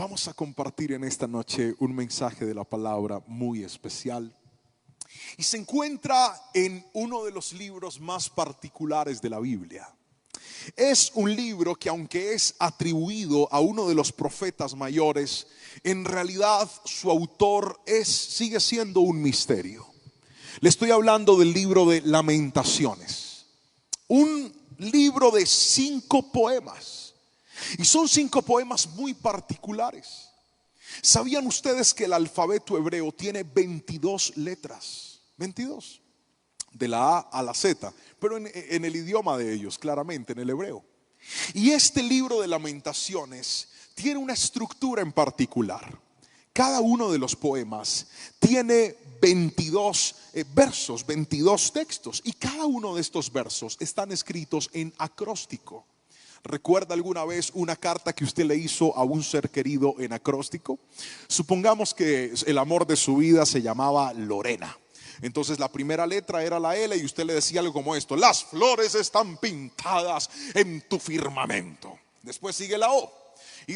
Vamos a compartir en esta noche un mensaje de la palabra muy especial. Y se encuentra en uno de los libros más particulares de la Biblia. Es un libro que, aunque es atribuido a uno de los profetas mayores, en realidad su autor sigue siendo un misterio. Le estoy hablando del libro de Lamentaciones. Un libro de 5 poemas. Y son 5 poemas muy particulares. ¿Sabían ustedes que el alfabeto hebreo tiene 22 letras? 22. De la A a la Z. Pero en el idioma de ellos, claramente, en el hebreo. Y este libro de Lamentaciones tiene una estructura en particular. Cada uno de los poemas tiene 22 versos, 22 textos. Y cada uno de estos versos están escritos en acróstico. ¿Recuerda alguna vez una carta que usted le hizo a un ser querido en acróstico? Supongamos que el amor de su vida se llamaba Lorena. Entonces la primera letra era la L y usted le decía algo como esto: las flores están pintadas en tu firmamento. Después sigue la O. Y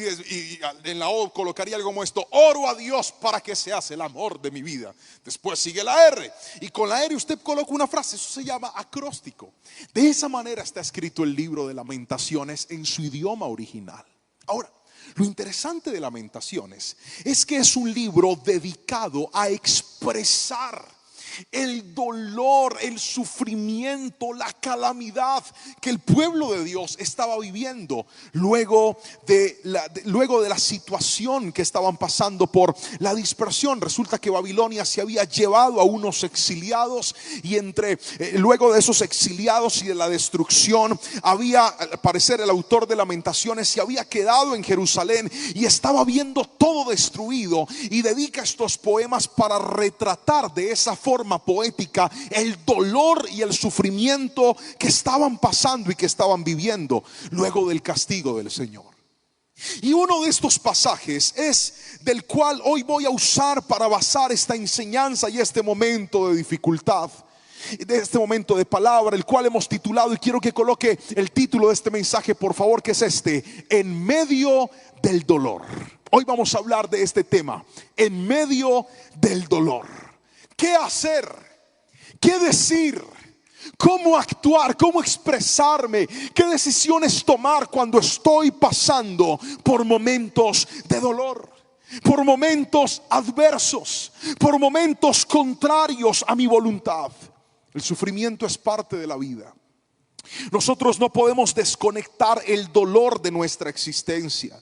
en la O colocaría algo como esto: oro a Dios para que seas el amor de mi vida. Después sigue la R. Y con la R usted coloca una frase. Eso se llama acróstico. De esa manera está escrito el libro de Lamentaciones en su idioma original. Ahora, lo interesante de Lamentaciones es que es un libro dedicado a expresar el dolor, el sufrimiento, la calamidad que el pueblo de Dios estaba viviendo luego de la situación que estaban pasando por la dispersión. Resulta que Babilonia se había llevado a unos exiliados y luego de esos exiliados y de la destrucción había, al parecer, el autor de Lamentaciones se había quedado en Jerusalén y estaba viendo todo destruido, y dedica estos poemas para retratar de esa forma poética el dolor y el sufrimiento que estaban pasando y que estaban viviendo luego del castigo del Señor. Y uno de estos pasajes es del cual hoy voy a usar para basar esta enseñanza y este momento de dificultad, de este momento de palabra, el cual hemos titulado, y quiero que coloque el título de este mensaje por favor, que es este: en medio del dolor. Hoy vamos a hablar de este tema: en medio del dolor. ¿Qué hacer? ¿Qué decir? ¿Cómo actuar? ¿Cómo expresarme? ¿Qué decisiones tomar cuando estoy pasando por momentos de dolor? Por momentos adversos, por momentos contrarios a mi voluntad. El sufrimiento es parte de la vida. Nosotros no podemos desconectar el dolor de nuestra existencia.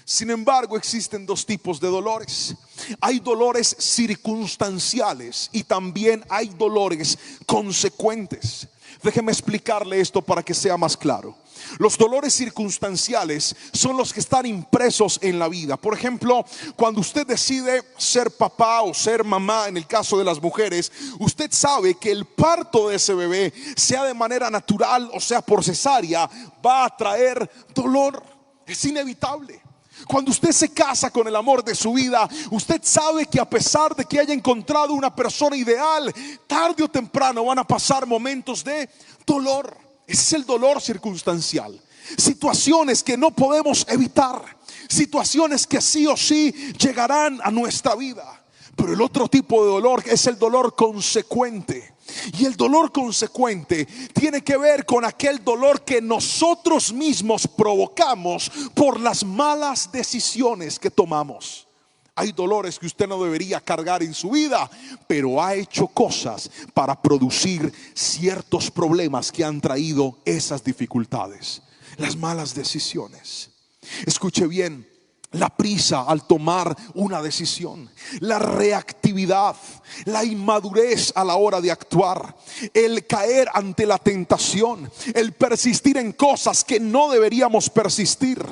Sin embargo, existen 2 tipos de dolores. Hay dolores circunstanciales y también hay dolores consecuentes. Déjeme explicarle esto para que sea más claro. Los dolores circunstanciales son los que están impresos en la vida. Por ejemplo, cuando usted decide ser papá o ser mamá, en el caso de las mujeres, usted sabe que el parto de ese bebé, sea de manera natural o sea por cesárea, va a traer dolor. Es inevitable. Cuando usted se casa con el amor de su vida, usted sabe que a pesar de que haya encontrado una persona ideal, tarde o temprano van a pasar momentos de dolor. Ese es el dolor circunstancial. Situaciones que no podemos evitar, situaciones que sí o sí llegarán a nuestra vida. Pero el otro tipo de dolor es el dolor consecuente. Y el dolor consecuente tiene que ver con aquel dolor que nosotros mismos provocamos por las malas decisiones que tomamos. Hay dolores que usted no debería cargar en su vida, pero ha hecho cosas para producir ciertos problemas que han traído esas dificultades. Las malas decisiones. Escuche bien. La prisa al tomar una decisión, la reactividad, la inmadurez a la hora de actuar, el caer ante la tentación, el persistir en cosas que no deberíamos persistir.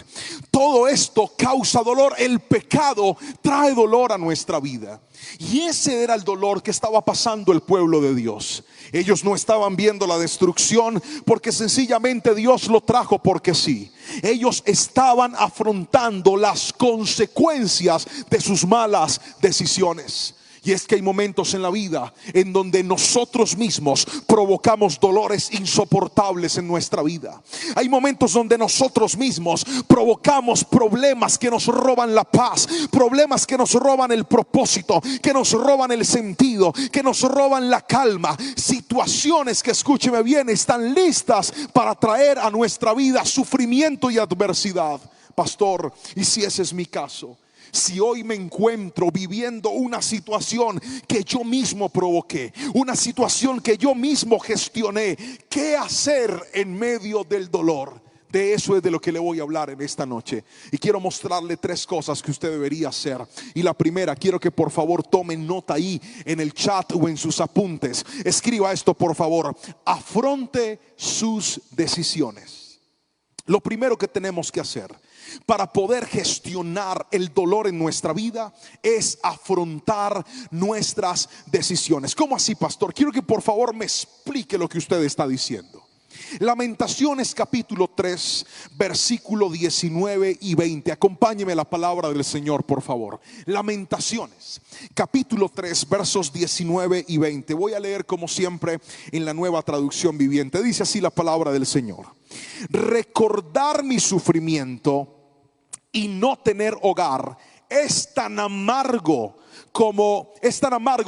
Todo esto causa dolor. El pecado trae dolor a nuestra vida. Y ese era el dolor que estaba pasando el pueblo de Dios. Ellos no estaban viendo la destrucción porque sencillamente Dios lo trajo porque sí. Ellos estaban afrontando las consecuencias de sus malas decisiones. Y es que hay momentos en la vida en donde nosotros mismos provocamos dolores insoportables en nuestra vida. Hay momentos donde nosotros mismos provocamos problemas que nos roban la paz, problemas que nos roban el propósito, que nos roban el sentido, que nos roban la calma. Situaciones que, escúcheme bien, están listas para traer a nuestra vida sufrimiento y adversidad. Pastor, ¿y si ese es mi caso? Si hoy me encuentro viviendo una situación que yo mismo provoqué, una situación que yo mismo gestioné, ¿qué hacer en medio del dolor? De eso es de lo que le voy a hablar en esta noche. Y quiero mostrarle 3 cosas que usted debería hacer. Y la primera, quiero que por favor tomen nota ahí en el chat o en sus apuntes. Escriba esto por favor: afronte sus decisiones. Lo primero que tenemos que hacer para poder gestionar el dolor en nuestra vida es afrontar nuestras decisiones. ¿Cómo así, pastor? Quiero que por favor me explique lo que usted está diciendo. Lamentaciones capítulo 3 versículo 19 y 20. Acompáñeme la palabra del Señor, por favor. Lamentaciones capítulo 3 versos 19 y 20. Voy a leer como siempre en la Nueva Traducción Viviente. Dice así la palabra del Señor: recordar mi sufrimiento y no tener hogar es tan amargo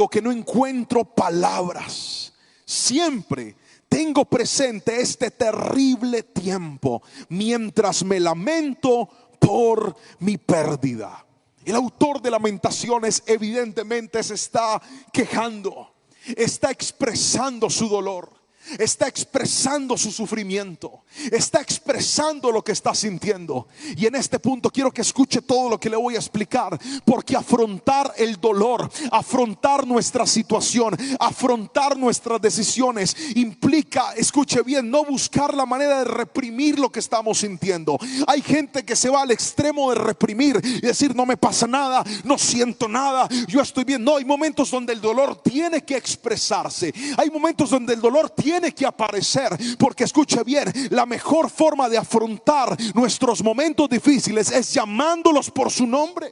que no encuentro palabras. Siempre tengo presente este terrible tiempo mientras me lamento por mi pérdida. El autor de Lamentaciones evidentemente se está quejando, está expresando su dolor, está expresando su sufrimiento, está expresando lo que está sintiendo. Y en este punto quiero que escuche todo lo que le voy a explicar, porque afrontar el dolor, afrontar nuestra situación, afrontar nuestras decisiones implica, escuche bien, no buscar la manera de reprimir lo que estamos sintiendo. Hay gente que se va al extremo de reprimir y decir: no me pasa nada, no siento nada, yo estoy bien. No, hay momentos donde el dolor tiene que expresarse, hay momentos donde el dolor tiene que aparecer, porque escuche bien, la mejor forma de afrontar nuestros momentos difíciles es llamándolos por su nombre.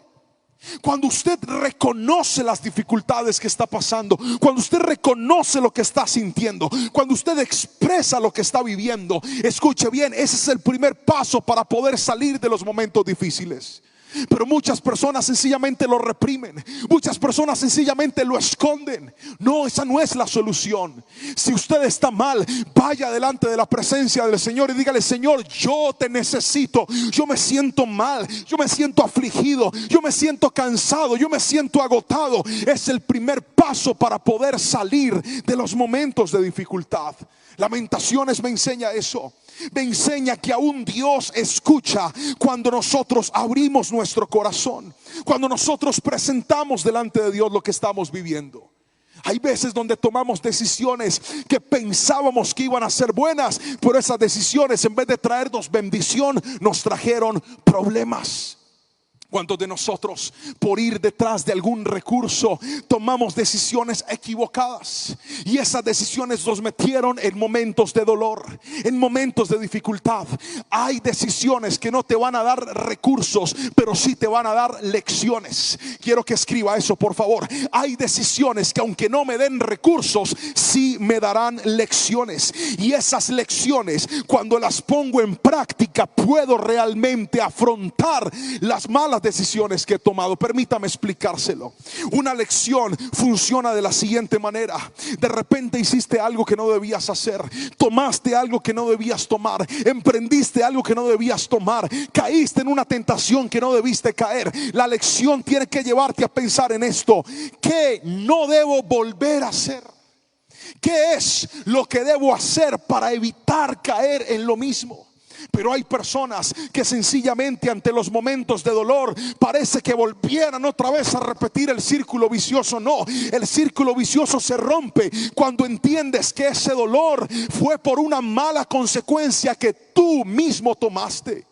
Cuando usted reconoce las dificultades que está pasando, cuando usted reconoce lo que está sintiendo, cuando usted expresa lo que está viviendo, escuche bien, ese es el primer paso para poder salir de los momentos difíciles. Pero muchas personas sencillamente lo reprimen, muchas personas sencillamente lo esconden. No, esa no es la solución. Si usted está mal, vaya delante de la presencia del Señor y dígale: Señor, yo te necesito, yo me siento mal, yo me siento afligido, yo me siento cansado, yo me siento agotado. Es el primer paso para poder salir de los momentos de dificultad. Lamentaciones me enseña eso. Me enseña que aún Dios escucha cuando nosotros abrimos nuestro corazón, cuando nosotros presentamos delante de Dios lo que estamos viviendo. Hay veces donde tomamos decisiones que pensábamos que iban a ser buenas, pero esas decisiones, en vez de traernos bendición, nos trajeron problemas. ¿Cuántos de nosotros, por ir detrás de algún recurso, tomamos decisiones equivocadas? Y esas decisiones nos metieron en momentos de dolor, en momentos de dificultad. Hay decisiones que no te van a dar recursos, pero sí te van a dar lecciones. Quiero que escriba eso, por favor. Hay decisiones que, aunque no me den recursos, sí me darán lecciones. Y esas lecciones, cuando las pongo en práctica, puedo realmente afrontar las malas decisiones que he tomado. Permítame explicárselo. Una lección funciona de la siguiente manera: de repente hiciste algo que no debías hacer, tomaste algo que no debías tomar, emprendiste algo que no debías tomar, caíste en una tentación que no debiste caer. La lección tiene que llevarte a pensar en esto: ¿qué no debo volver a hacer? ¿Qué es lo que debo hacer para evitar caer en lo mismo? Pero hay personas que sencillamente ante los momentos de dolor parece que volvieran otra vez a repetir el círculo vicioso. No, el círculo vicioso se rompe cuando entiendes que ese dolor fue por una mala consecuencia que tú mismo tomaste.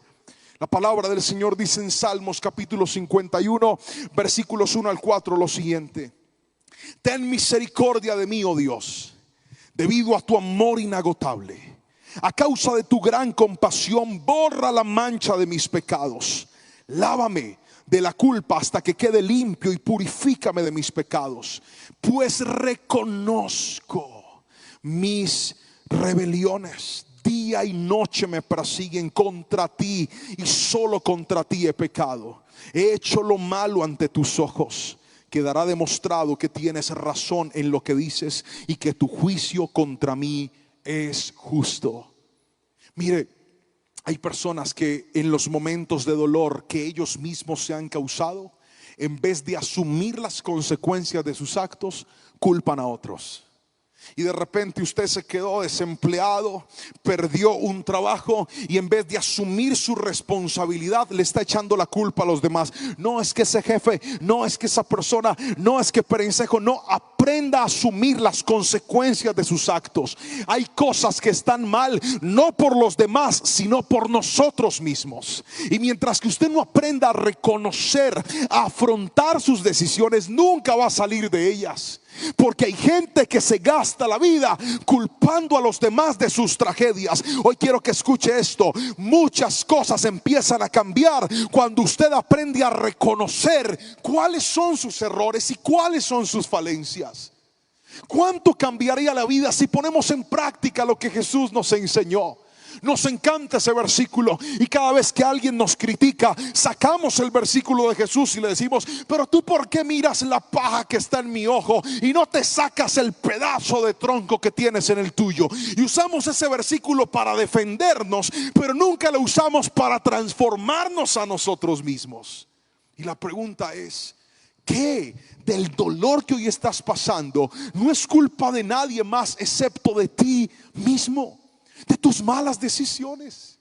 La palabra del Señor dice en Salmos capítulo 51 versículos 1 al 4 lo siguiente: ten misericordia de mí, oh Dios, debido a tu amor inagotable. A causa de tu gran compasión, borra la mancha de mis pecados. Lávame de la culpa hasta que quede limpio, y purifícame de mis pecados, pues reconozco mis rebeliones. Día y noche me persiguen, contra ti y solo contra ti he pecado. He hecho lo malo ante tus ojos. Quedará demostrado que tienes razón en lo que dices y que tu juicio contra mí es justo. Mire, hay personas que en los momentos de dolor que ellos mismos se han causado, en vez de asumir las consecuencias de sus actos, culpan a otros. Y de repente usted se quedó desempleado, perdió un trabajo, y en vez de asumir su responsabilidad le está echando la culpa a los demás. No es que ese jefe, no es que esa persona, no es que Perencejo. No, aprenda a asumir las consecuencias de sus actos. Hay cosas que están mal, no por los demás, sino por nosotros mismos. Y mientras que usted no aprenda a reconocer, a afrontar sus decisiones, nunca va a salir de ellas. Porque hay gente que se gasta la vida culpando a los demás de sus tragedias. Hoy quiero que escuche esto: muchas cosas empiezan a cambiar cuando usted aprende a reconocer cuáles son sus errores y cuáles son sus falencias. ¿Cuánto cambiaría la vida si ponemos en práctica lo que Jesús nos enseñó? Nos encanta ese versículo, y cada vez que alguien nos critica, sacamos el versículo de Jesús y le decimos: pero tú, ¿por qué miras la paja que está en mi ojo y no te sacas el pedazo de tronco que tienes en el tuyo? Y usamos ese versículo para defendernos, pero nunca lo usamos para transformarnos a nosotros mismos. Y la pregunta es: ¿qué del dolor que hoy estás pasando no es culpa de nadie más excepto de ti mismo? De tus malas decisiones.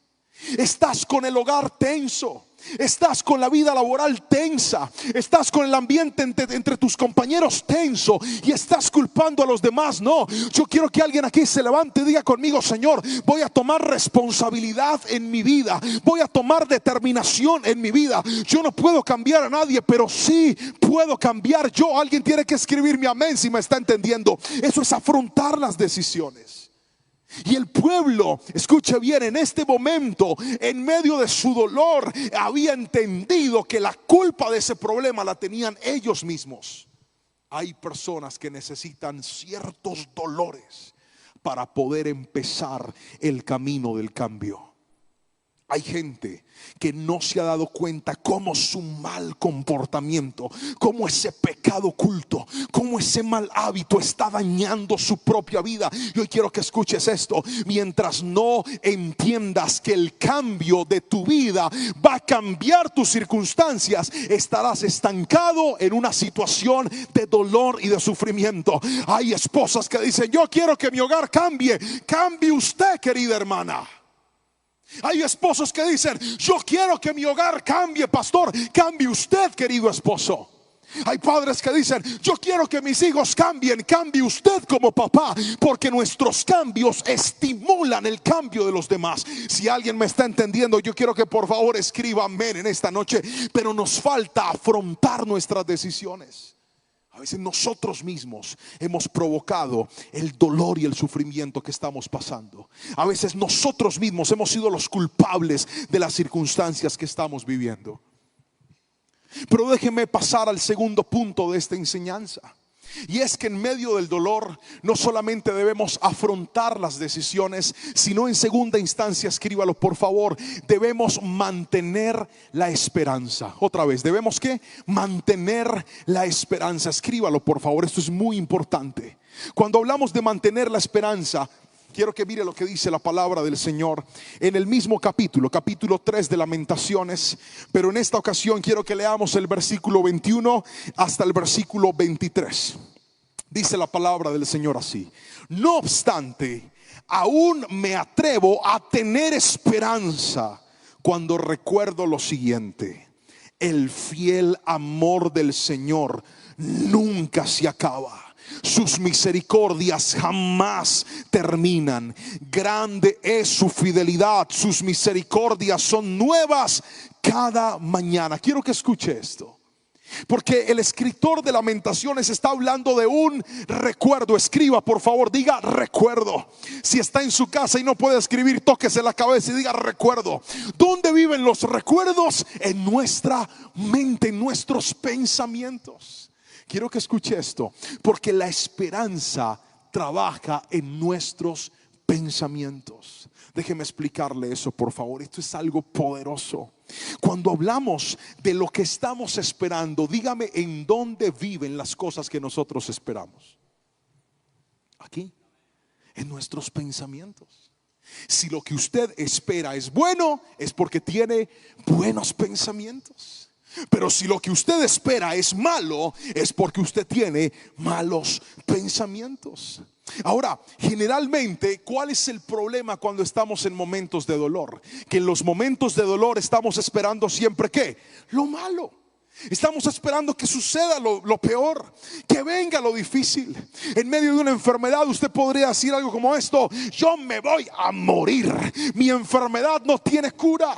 Estás con el hogar tenso, estás con la vida laboral tensa, estás con el ambiente entre tus compañeros tenso, y estás culpando a los demás. No, yo quiero que alguien aquí se levante y diga conmigo: Señor, voy a tomar responsabilidad en mi vida, voy a tomar determinación en mi vida. Yo no puedo cambiar a nadie, pero sí puedo cambiar yo. Alguien tiene que escribirme amén si me está entendiendo. Eso es afrontar las decisiones. Y el pueblo, escuche bien, en este momento, en medio de su dolor, había entendido que la culpa de ese problema la tenían ellos mismos. Hay personas que necesitan ciertos dolores para poder empezar el camino del cambio. Hay gente que no se ha dado cuenta cómo su mal comportamiento, cómo ese pecado oculto, cómo ese mal hábito está dañando su propia vida. Y hoy quiero que escuches esto: mientras no entiendas que el cambio de tu vida va a cambiar tus circunstancias, estarás estancado en una situación de dolor y de sufrimiento. Hay esposas que dicen: yo quiero que mi hogar cambie. Cambie usted, querida hermana. Hay esposos que dicen: yo quiero que mi hogar cambie, pastor. Cambie usted, querido esposo. Hay padres que dicen: yo quiero que mis hijos cambien. Cambie usted como papá, porque nuestros cambios estimulan el cambio de los demás. Si alguien me está entendiendo, yo quiero que por favor escriba amén en esta noche. Pero nos falta afrontar nuestras decisiones. A veces nosotros mismos hemos provocado el dolor y el sufrimiento que estamos pasando. A veces nosotros mismos hemos sido los culpables de las circunstancias que estamos viviendo. Pero déjeme pasar al segundo punto de esta enseñanza. Y es que en medio del dolor no solamente debemos afrontar las decisiones, sino en segunda instancia, escríbalo por favor, debemos mantener la esperanza. Otra vez, ¿debemos qué? Mantener la esperanza. Escríbalo por favor, esto es muy importante. Cuando hablamos de mantener la esperanza, quiero que mire lo que dice la palabra del Señor en el mismo capítulo 3 de Lamentaciones. Pero en esta ocasión quiero que leamos el versículo 21 hasta el versículo 23. Dice la palabra del Señor así: no obstante, aún me atrevo a tener esperanza cuando recuerdo lo siguiente: el fiel amor del Señor nunca se acaba. Sus misericordias jamás terminan. Grande es su fidelidad. Sus misericordias son nuevas cada mañana. Quiero que escuche esto. Porque el escritor de Lamentaciones está hablando de un recuerdo. Escriba, por favor, diga recuerdo. Si está en su casa y no puede escribir, tóquese la cabeza y diga recuerdo. ¿Dónde viven los recuerdos? En nuestra mente, en nuestros pensamientos. Quiero que escuche esto, porque la esperanza trabaja en nuestros pensamientos. Déjeme explicarle eso, por favor. Esto es algo poderoso. Cuando hablamos de lo que estamos esperando, dígame en dónde viven las cosas que nosotros esperamos. Aquí, en nuestros pensamientos. Si lo que usted espera es bueno, es porque tiene buenos pensamientos. Pero si lo que usted espera es malo, es porque usted tiene malos pensamientos. Ahora, generalmente, ¿cuál es el problema cuando estamos en momentos de dolor? Que en los momentos de dolor estamos esperando siempre ¿qué? Lo malo. Estamos esperando que suceda lo peor, que venga lo difícil. En medio de una enfermedad usted podría decir algo como esto: yo me voy a morir, mi enfermedad no tiene cura.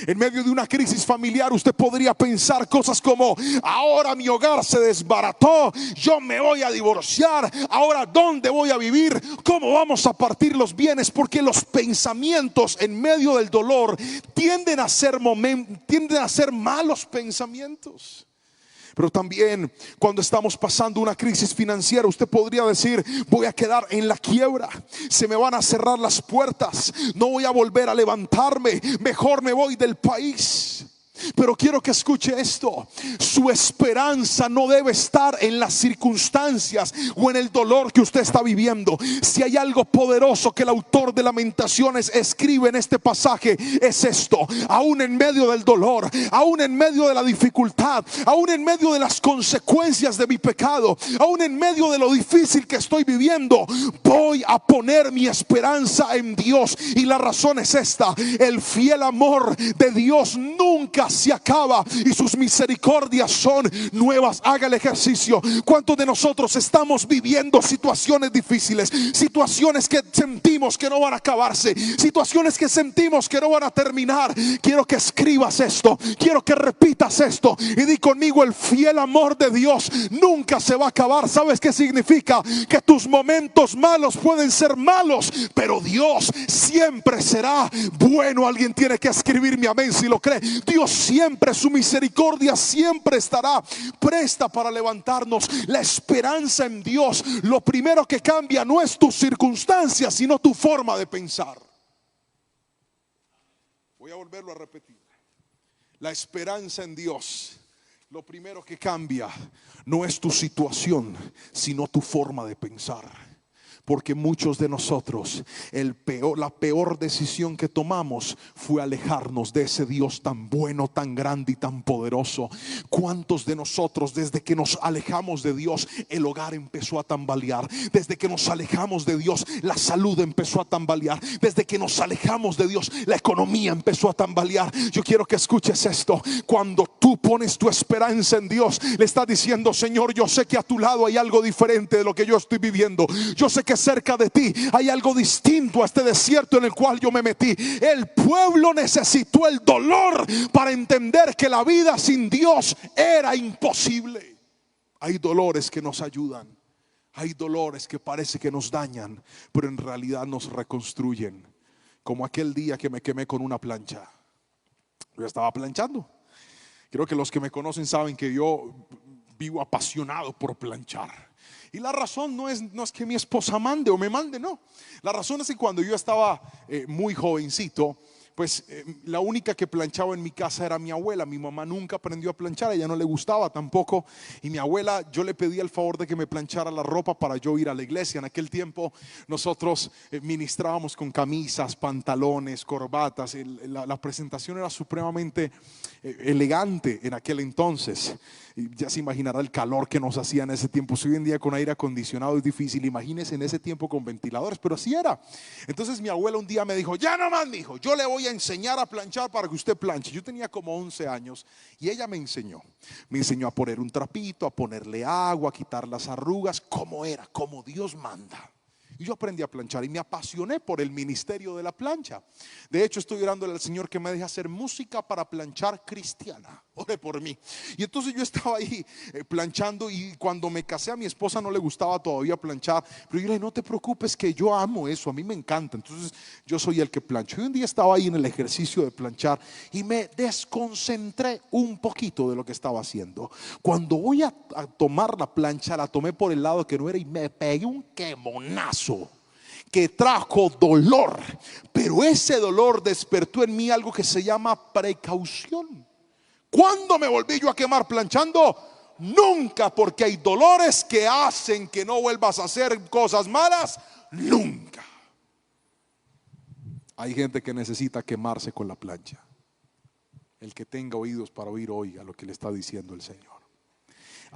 En medio de una crisis familiar usted podría pensar cosas como: ahora mi hogar se desbarató, yo me voy a divorciar, ahora ¿dónde voy a vivir? ¿Cómo vamos a partir los bienes? Porque los pensamientos en medio del dolor tienden a ser malos pensamientos. Pero también cuando estamos pasando una crisis financiera, usted podría decir: voy a quedar en la quiebra, se me van a cerrar las puertas, no voy a volver a levantarme, mejor me voy del país. Pero quiero que escuche esto: su esperanza no debe estar en las circunstancias o en el dolor que usted está viviendo. Si hay algo poderoso que el autor de Lamentaciones escribe en este pasaje, es esto: aún en medio del dolor, aún en medio de la dificultad, aún en medio de las consecuencias de mi pecado, aún en medio de lo difícil que estoy viviendo, voy a poner mi esperanza en Dios. Y la razón es esta: el fiel amor de Dios nunca se acaba y sus misericordias son nuevas. Haga el ejercicio. ¿Cuántos de nosotros estamos viviendo situaciones difíciles? Situaciones que sentimos que no van a acabarse, situaciones que sentimos que no van a terminar. Quiero que escribas esto, quiero que repitas esto y di conmigo: el fiel amor de Dios nunca se va a acabar. ¿Sabes qué significa? Que tus momentos malos pueden ser malos, pero Dios siempre será bueno. Alguien tiene que escribirme amén si lo cree. Dios siempre, su misericordia siempre estará presta para levantarnos. La esperanza en Dios, lo primero que cambia no es tus circunstancias, sino tu forma de pensar. Voy a volverlo a repetir. La esperanza en Dios, lo primero que cambia no es tu situación, sino tu forma de pensar. Porque muchos de nosotros, la peor decisión que tomamos fue alejarnos de ese Dios tan bueno, tan grande y tan poderoso. ¿Cuántos de nosotros, desde que nos alejamos de Dios, el hogar empezó a tambalear? Desde que nos alejamos de Dios, la salud empezó a tambalear. Desde que nos alejamos de Dios, la economía empezó a tambalear. Yo quiero que escuches esto: cuando tú pones tu esperanza en Dios, le estás diciendo: Señor, yo sé que a tu lado hay algo diferente de lo que yo estoy viviendo. Yo sé que cerca de ti hay algo distinto a este desierto en el cual yo me metí. El pueblo necesitó el dolor para entender que la vida sin Dios era imposible. Hay dolores que nos ayudan, hay dolores que parece que nos dañan, pero en realidad nos reconstruyen. Como aquel día que me quemé con una plancha. Yo estaba planchando. Creo que los que me conocen saben que yo vivo apasionado por planchar. Y la razón no es que mi esposa mande o me mande, no. La razón es que cuando yo estaba muy jovencito, pues la única que planchaba en mi casa era mi abuela. Mi mamá nunca aprendió a planchar, a ella no le gustaba tampoco. Y mi abuela, yo le pedía el favor de que me planchara la ropa para yo ir a la iglesia. En aquel tiempo nosotros ministrábamos con camisas, pantalones, corbatas. La presentación era supremamente elegante en aquel entonces. Y ya se imaginará el calor que nos hacía en ese tiempo. Si hoy en día con aire acondicionado es difícil, imagínese en ese tiempo con ventiladores, pero así era. Entonces mi abuela un día me dijo: ya nomás, mi hijo, yo le voy a enseñar a planchar para que usted planche. Yo tenía como 11 años y ella me enseñó a poner un trapito, a ponerle agua, a quitar las arrugas, como era, como Dios manda. Y yo aprendí a planchar y me apasioné por el ministerio de la plancha. De hecho, estoy orándole al Señor que me deje hacer música para planchar cristiana. ore por mí. Y entonces yo estaba ahí planchando, y cuando me casé a mi esposa no le gustaba todavía planchar, pero yo le dije, no te preocupes que yo amo eso, a mí me encanta. Entonces yo soy el que plancho. Y un día estaba ahí en el ejercicio de planchar y me desconcentré un poquito de lo que estaba haciendo. Cuando voy a tomar la plancha, la tomé por el lado que no era y me pegué un quemonazo que trajo dolor, pero ese dolor despertó en mí algo que se llama precaución. ¿Cuándo me volví yo a quemar planchando? Nunca, porque hay dolores que hacen que no vuelvas a hacer cosas malas. Nunca. Hay gente que necesita quemarse con la plancha. El que tenga oídos para oír, oiga lo que le está diciendo el Señor.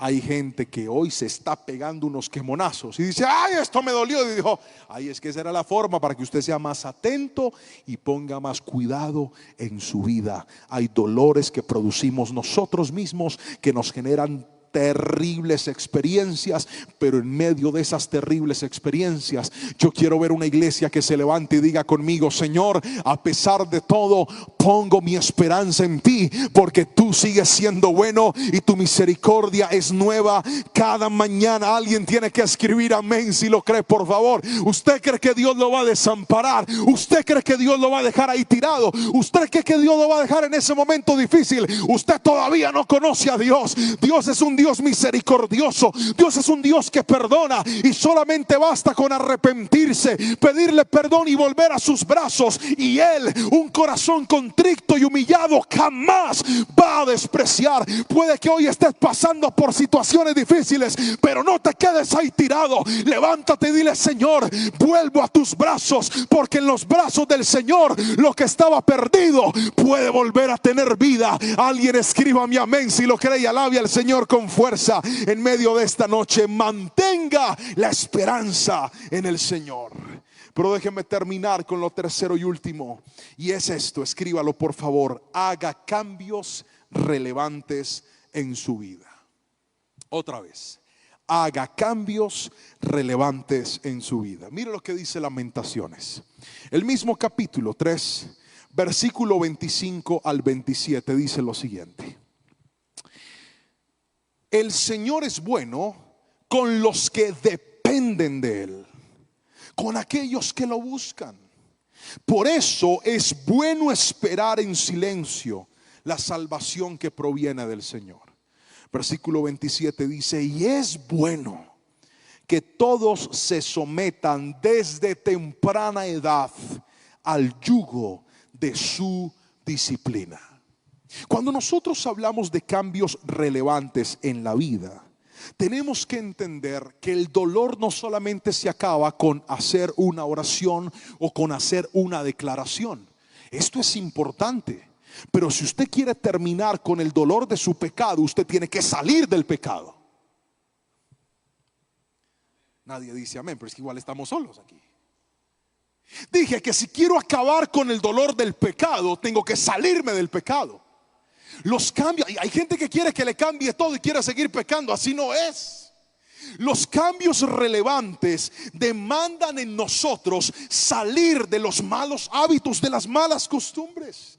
Hay gente que hoy se está pegando unos quemonazos y dice, ay, esto me dolió. Y dijo, ay, es que esa era la forma para que usted sea más atento y ponga más cuidado en su vida. Hay dolores que producimos nosotros mismos que nos generan terribles experiencias, pero en medio de esas terribles experiencias yo quiero ver una iglesia que se levante y diga conmigo, Señor, a pesar de todo pongo mi esperanza en ti, porque tú sigues siendo bueno y tu misericordia es nueva cada mañana. Alguien tiene que escribir amén si lo cree, por favor. ¿Usted cree que Dios lo va a desamparar? ¿Usted cree que Dios lo va a dejar ahí tirado? ¿Usted cree que Dios lo va a dejar en ese momento difícil? Usted todavía no conoce a Dios. Dios es un Dios misericordioso. Dios es un Dios que perdona, y solamente basta con arrepentirse, pedirle perdón y volver a sus brazos, y Él, un corazón contrito y humillado, jamás va a despreciar. Puede que hoy estés pasando por situaciones difíciles, pero no te quedes ahí tirado. Levántate y dile, Señor, vuelvo a tus brazos, porque en los brazos del Señor lo que estaba perdido puede volver a tener vida. Alguien escriba mi amén si lo cree y alabe al Señor con fuerza en medio de esta noche. Mantenga la esperanza en el Señor. Pero déjeme terminar con lo tercero y último, y es esto, escríbalo por favor: haga cambios relevantes en su vida. Otra vez, haga cambios relevantes en su vida. Mire lo que dice Lamentaciones, el mismo capítulo 3, versículo 25 al 27, dice lo siguiente: el Señor es bueno con los que dependen de Él, con aquellos que lo buscan. Por eso es bueno esperar en silencio la salvación que proviene del Señor. Versículo 27 dice: y es bueno que todos se sometan desde temprana edad al yugo de su disciplina. Cuando nosotros hablamos de cambios relevantes en la vida, tenemos que entender que el dolor no solamente se acaba con hacer una oración o con hacer una declaración. Esto es importante, pero si usted quiere terminar con el dolor de su pecado, usted tiene que salir del pecado. Nadie dice amén, pero es que igual estamos solos aquí. Dije que si quiero acabar con el dolor del pecado, tengo que salirme del pecado. Los cambios, hay gente que quiere que le cambie todo y quiere seguir pecando. Así no es. Los cambios relevantes demandan en nosotros salir de los malos hábitos, de las malas costumbres.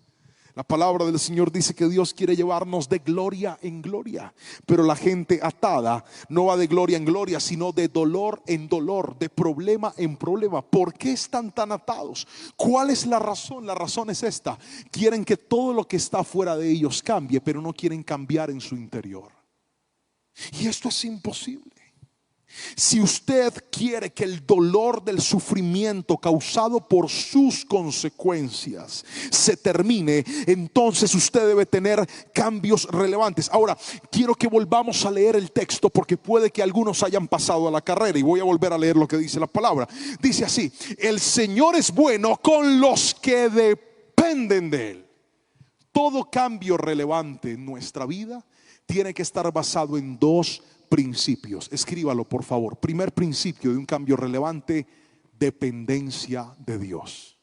La palabra del Señor dice que Dios quiere llevarnos de gloria en gloria, pero la gente atada no va de gloria en gloria, sino de dolor en dolor, de problema en problema. ¿Por qué están tan atados? ¿Cuál es la razón? La razón es esta: quieren que todo lo que está fuera de ellos cambie, pero no quieren cambiar en su interior. Y esto es imposible. Si usted quiere que el dolor del sufrimiento causado por sus consecuencias se termine, entonces usted debe tener cambios relevantes. Ahora, quiero que volvamos a leer el texto, porque puede que algunos hayan pasado a la carrera, y voy a volver a leer lo que dice la palabra. Dice así: el Señor es bueno con los que dependen de Él. Todo cambio relevante en nuestra vida tiene que estar basado en dos principios. Escríbalo por favor. Primer principio de un cambio relevante: dependencia de Dios.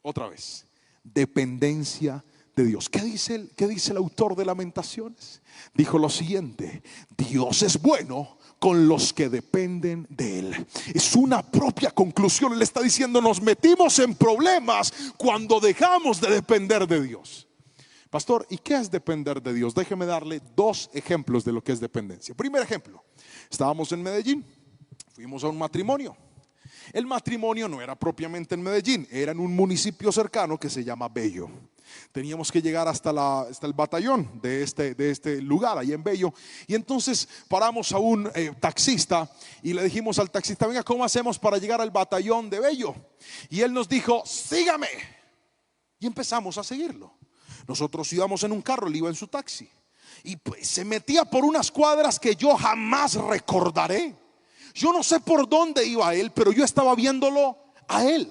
Otra vez, dependencia de Dios. ¿Qué dice el autor de Lamentaciones? Dijo lo siguiente: Dios es bueno con los que dependen de Él. Es una propia conclusión. Él está diciendo: nos metimos en problemas cuando dejamos de depender de Dios. Pastor, ¿y qué es depender de Dios? Déjeme darle dos ejemplos de lo que es dependencia. Primer ejemplo, estábamos en Medellín, fuimos a un matrimonio. El matrimonio no era propiamente en Medellín, era en un municipio cercano que se llama Bello. Teníamos que llegar hasta el batallón de este lugar, ahí en Bello. Y entonces paramos a un taxista y le dijimos al taxista: venga, ¿cómo hacemos para llegar al batallón de Bello? Y él nos dijo: sígame. Y empezamos a seguirlo. Nosotros íbamos en un carro, él iba en su taxi. Y pues se metía por unas cuadras que yo jamás recordaré. Yo no sé por dónde iba él, pero yo estaba viéndolo a él.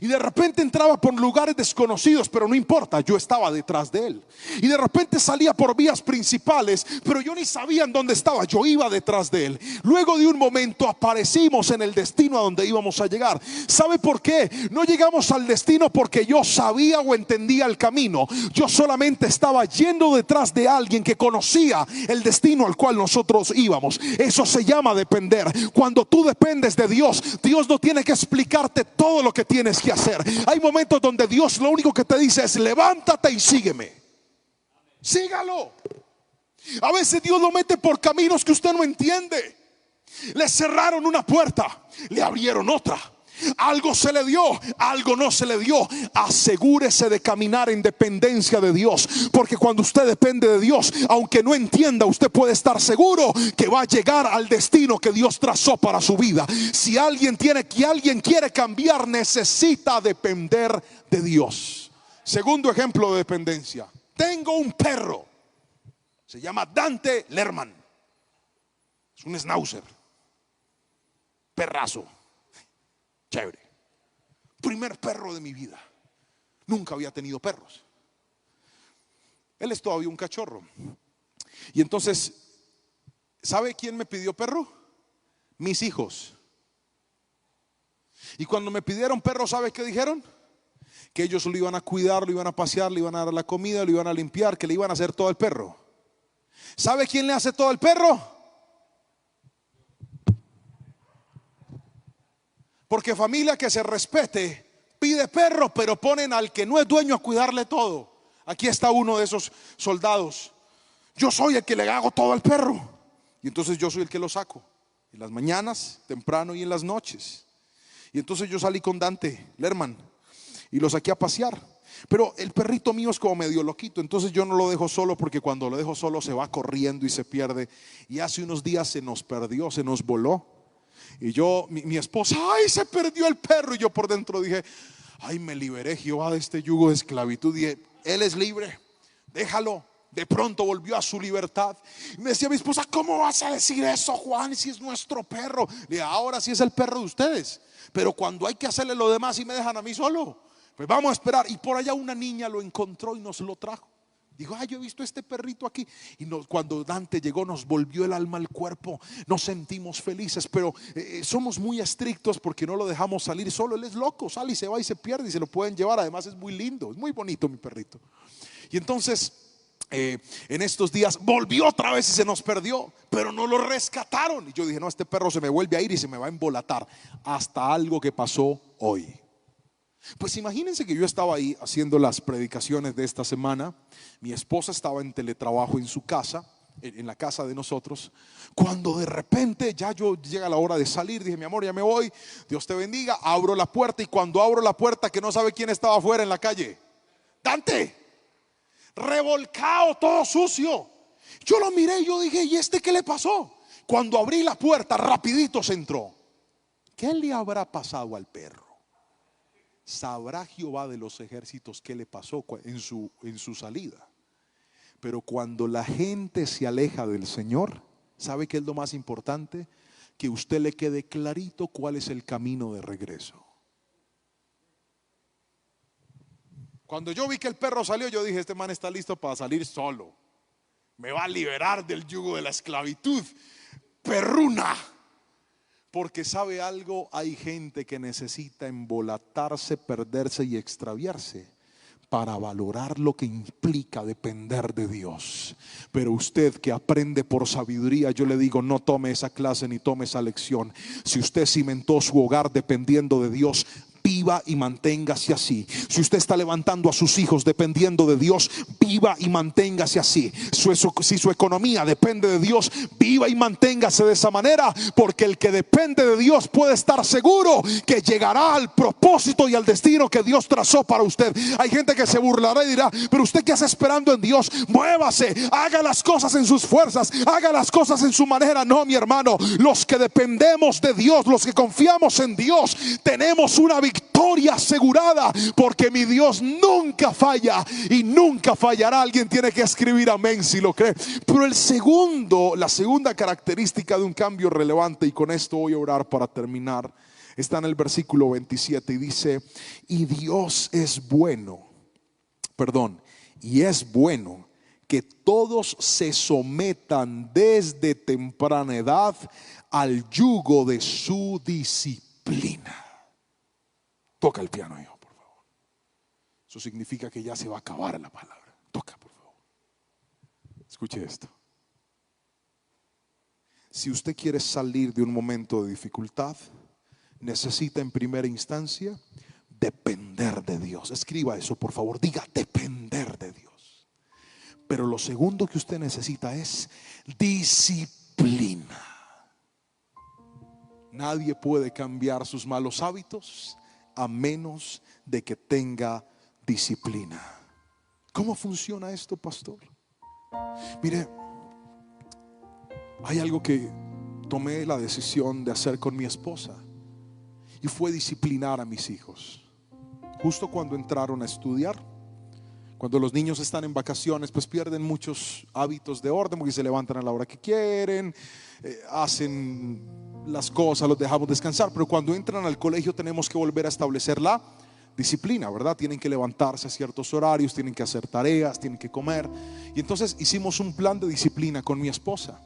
Y de repente entraba por lugares desconocidos, pero no importa, yo estaba detrás de él. Y de repente salía por vías principales, pero yo ni sabía en dónde estaba, yo iba detrás de él. Luego de un momento aparecimos en el destino a donde íbamos a llegar. ¿Sabe por qué? No llegamos al destino porque yo sabía o entendía el camino. Yo solamente estaba yendo detrás de alguien que conocía el destino al cual nosotros íbamos. Eso se llama depender. Cuando tú dependes de Dios, Dios no tiene que explicarte todo lo que tienes que hacer. Hay momentos donde Dios lo único que te dice es: levántate y sígueme. Sígalo. A veces Dios lo mete por caminos que usted no entiende. Le cerraron una puerta, le abrieron otra. Algo se le dio, algo no se le dio. Asegúrese de caminar en dependencia de Dios, porque cuando usted depende de Dios, aunque no entienda, usted puede estar seguro que va a llegar al destino que Dios trazó para su vida. Si alguien quiere cambiar, necesita depender de Dios. Segundo ejemplo de dependencia: tengo un perro, se llama Dante Lerman. Es un schnauzer, perrazo, chévere. Primer perro de mi vida. Nunca había tenido perros. Él es todavía un cachorro. Y entonces, ¿sabe quién me pidió perro? Mis hijos. Y cuando me pidieron perro, ¿sabe qué dijeron? Que ellos lo iban a cuidar, lo iban a pasear, le iban a dar la comida, lo iban a limpiar, que le iban a hacer todo el perro. ¿Sabe quién le hace todo el perro? Porque familia que se respete pide perro, pero ponen al que no es dueño a cuidarle todo. Aquí está uno de esos soldados. Yo soy el que le hago todo al perro. Y entonces yo soy el que lo saco en las mañanas, temprano, y en las noches. Y entonces yo salí con Dante Lerman y lo saqué a pasear. Pero el perrito mío es como medio loquito, entonces yo no lo dejo solo, porque cuando lo dejo solo se va corriendo y se pierde. Y hace unos días se nos perdió, se nos voló. Y yo, mi esposa: ay, se perdió el perro. Y yo por dentro dije: ay, me liberé, Jehová, de este yugo de esclavitud. Dije: él es libre, déjalo. De pronto volvió a su libertad. Y me decía mi esposa: ¿cómo vas a decir eso, Juan, si es nuestro perro? Le dije: ahora sí es el perro de ustedes, pero cuando hay que hacerle lo demás y me dejan a mí solo, pues vamos a esperar. Y por allá una niña lo encontró y nos lo trajo. Dijo: ay, yo he visto este perrito aquí. Y cuando Dante llegó, nos volvió el alma al cuerpo. Nos sentimos felices, pero somos muy estrictos porque no lo dejamos salir solo. Él es loco, sale y se va y se pierde, y se lo pueden llevar. Además es muy lindo, es muy bonito mi perrito. Y entonces en estos días volvió otra vez y se nos perdió, pero no lo rescataron. Y yo dije: no, este perro se me vuelve a ir y se me va a embolatar. Hasta algo que pasó hoy. Pues imagínense que yo estaba ahí haciendo las predicaciones de esta semana. Mi esposa estaba en teletrabajo en su casa, en la casa de nosotros, cuando de repente ya llega la hora de salir. Dije: mi amor, ya me voy, Dios te bendiga. Abro la puerta, y cuando abro la puerta, que no sabe quién estaba afuera en la calle: Dante, revolcado, todo sucio. Yo lo miré y yo dije: ¿y este qué le pasó? Cuando abrí la puerta, rapidito se entró. ¿Qué le habrá pasado al perro? Sabrá Jehová de los ejércitos qué le pasó en su salida. Pero cuando la gente se aleja del Señor, ¿sabe qué es lo más importante? Que usted le quede clarito cuál es el camino de regreso. Cuando yo vi que el perro salió, yo dije: este man está listo para salir solo, me va a liberar del yugo de la esclavitud. Perruna. Porque sabe algo, hay gente que necesita embolatarse, perderse y extraviarse para valorar lo que implica depender de Dios. Pero usted que aprende por sabiduría, yo le digo: no tome esa clase ni tome esa lección. Si usted cimentó su hogar dependiendo de Dios, viva y manténgase así. Si usted está levantando a sus hijos dependiendo de Dios, viva y manténgase así. Si su economía depende de Dios, viva y manténgase de esa manera, porque el que depende de Dios puede estar seguro que llegará al propósito y al destino que Dios trazó para usted. Hay gente que se burlará y dirá: pero usted qué hace esperando en Dios. Muévase, haga las cosas en sus fuerzas, haga las cosas en su manera. No, mi hermano, los que dependemos de Dios, los que confiamos en Dios, tenemos una victoria asegurada, porque mi Dios nunca falla y nunca fallará. Alguien tiene que escribir amén si lo cree. Pero la segunda característica de un cambio relevante, y con esto voy a orar para terminar, está en el versículo 27 y dice: y Dios es bueno, y es bueno que todos se sometan desde temprana edad al yugo de su disciplina. Toca el piano, hijo, por favor. Eso significa que ya se va a acabar la palabra. Toca, por favor. Escuche esto. Si usted quiere salir de un momento de dificultad, necesita en primera instancia depender de Dios. Escriba eso, por favor. Diga: depender de Dios. Pero lo segundo que usted necesita es disciplina. Nadie puede cambiar sus malos hábitos a menos de que tenga disciplina. ¿Cómo funciona esto, pastor? Mire, hay algo que tomé la decisión de hacer con mi esposa, y fue disciplinar a mis hijos. Justo cuando entraron a estudiar, cuando los niños están en vacaciones, pues pierden muchos hábitos de orden, porque se levantan a la hora que quieren, hacen las cosas, los dejamos descansar. Pero cuando entran al colegio tenemos que volver a establecer la disciplina, ¿verdad? Tienen que levantarse a ciertos horarios, tienen que hacer tareas, tienen que comer. Y entonces hicimos un plan de disciplina con mi esposa.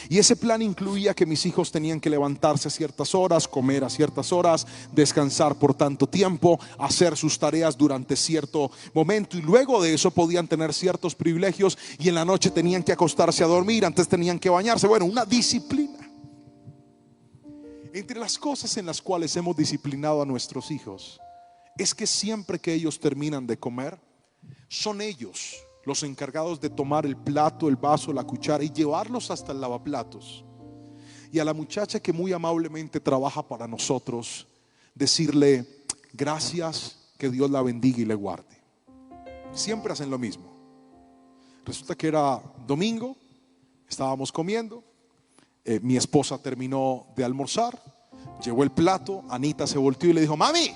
Y ese plan incluía que mis hijos tenían que levantarse a ciertas horas, comer a ciertas horas, descansar por tanto tiempo, hacer sus tareas durante cierto momento, y luego de eso podían tener ciertos privilegios, y en la noche tenían que acostarse a dormir, antes tenían que bañarse. Bueno, una disciplina. Entre las cosas en las cuales hemos disciplinado a nuestros hijos es que siempre que ellos terminan de comer, son ellos los encargados de tomar el plato, el vaso, la cuchara y llevarlos hasta el lavaplatos. Y a la muchacha que muy amablemente trabaja para nosotros, decirle: gracias, que Dios la bendiga y le guarde. Siempre hacen lo mismo. Resulta que era domingo, estábamos comiendo, mi esposa terminó de almorzar, llevó el plato, Anita se volteó y le dijo: mami,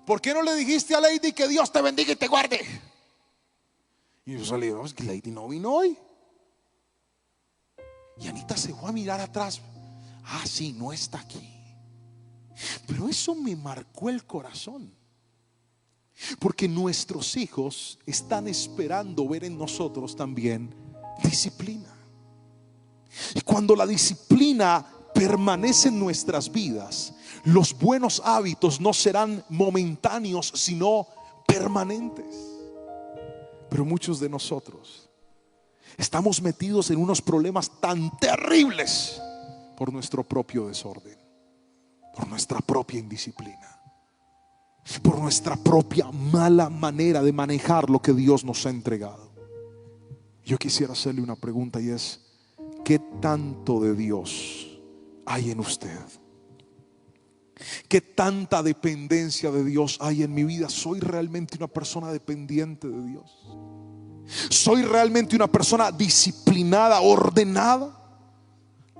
¿por qué no le dijiste a Lady que Dios te bendiga y te guarde? Y yo salí: es que Lady no vino hoy. Y Anita se fue a mirar atrás. Ah, sí, no está aquí. Pero eso me marcó el corazón, porque nuestros hijos están esperando ver en nosotros también disciplina. Y cuando la disciplina permanece en nuestras vidas, los buenos hábitos no serán momentáneos, sino permanentes. Pero muchos de nosotros estamos metidos en unos problemas tan terribles por nuestro propio desorden, por nuestra propia indisciplina, por nuestra propia mala manera de manejar lo que Dios nos ha entregado. Yo quisiera hacerle una pregunta, y es: ¿qué tanto de Dios hay en usted? ¿Qué tanta dependencia de Dios hay en mi vida? ¿Soy realmente una persona dependiente de Dios? ¿Soy realmente una persona disciplinada, ordenada?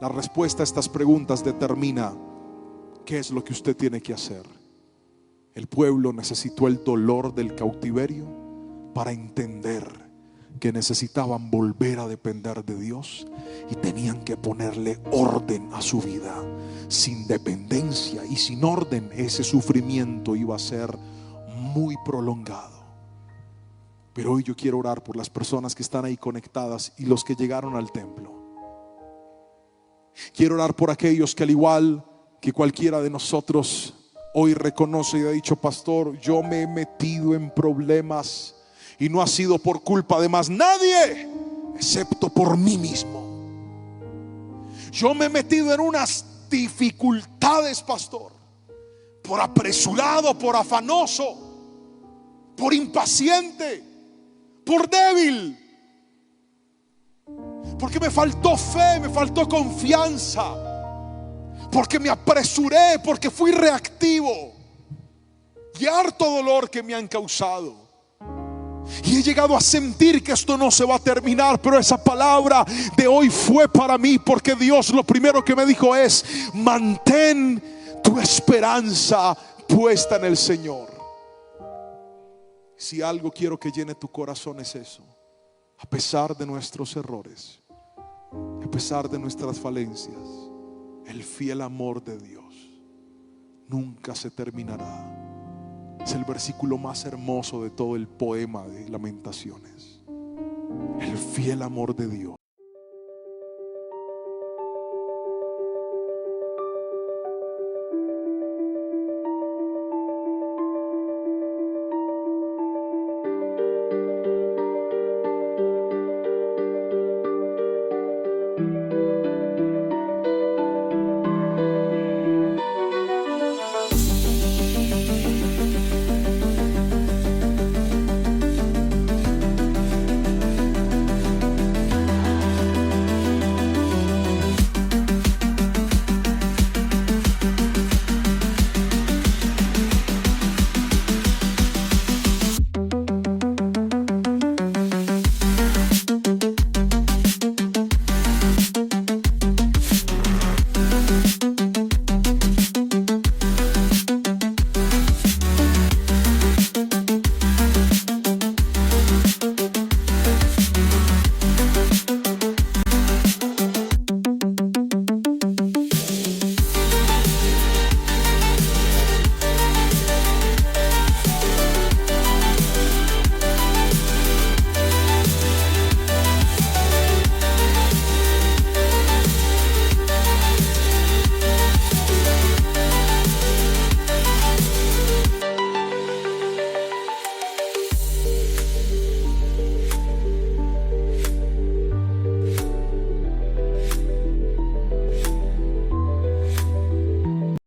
La respuesta a estas preguntas determina qué es lo que usted tiene que hacer. El pueblo necesitó el dolor del cautiverio para entender que necesitaban volver a depender de Dios, y tenían que ponerle orden a su vida. Sin dependencia y sin orden, ese sufrimiento iba a ser muy prolongado. Pero hoy yo quiero orar por las personas que están ahí conectadas y los que llegaron al templo. Quiero orar por aquellos que, al igual que cualquiera de nosotros, hoy reconoce y ha dicho: pastor, yo me he metido en problemas y no ha sido por culpa de más nadie excepto por mí mismo. Yo me he metido en unas dificultades, pastor, por apresurado, por afanoso, por impaciente, por débil. Porque me faltó fe, me faltó confianza, porque me apresuré, porque fui reactivo y harto dolor que me han causado. Y he llegado a sentir que esto no se va a terminar, pero esa palabra de hoy fue para mí, porque Dios lo primero que me dijo es: mantén tu esperanza puesta en el Señor. Si algo quiero que llene tu corazón es eso. A pesar de nuestros errores, a pesar de nuestras falencias, el fiel amor de Dios nunca se terminará. Es el versículo más hermoso de todo el poema de Lamentaciones. El fiel amor de Dios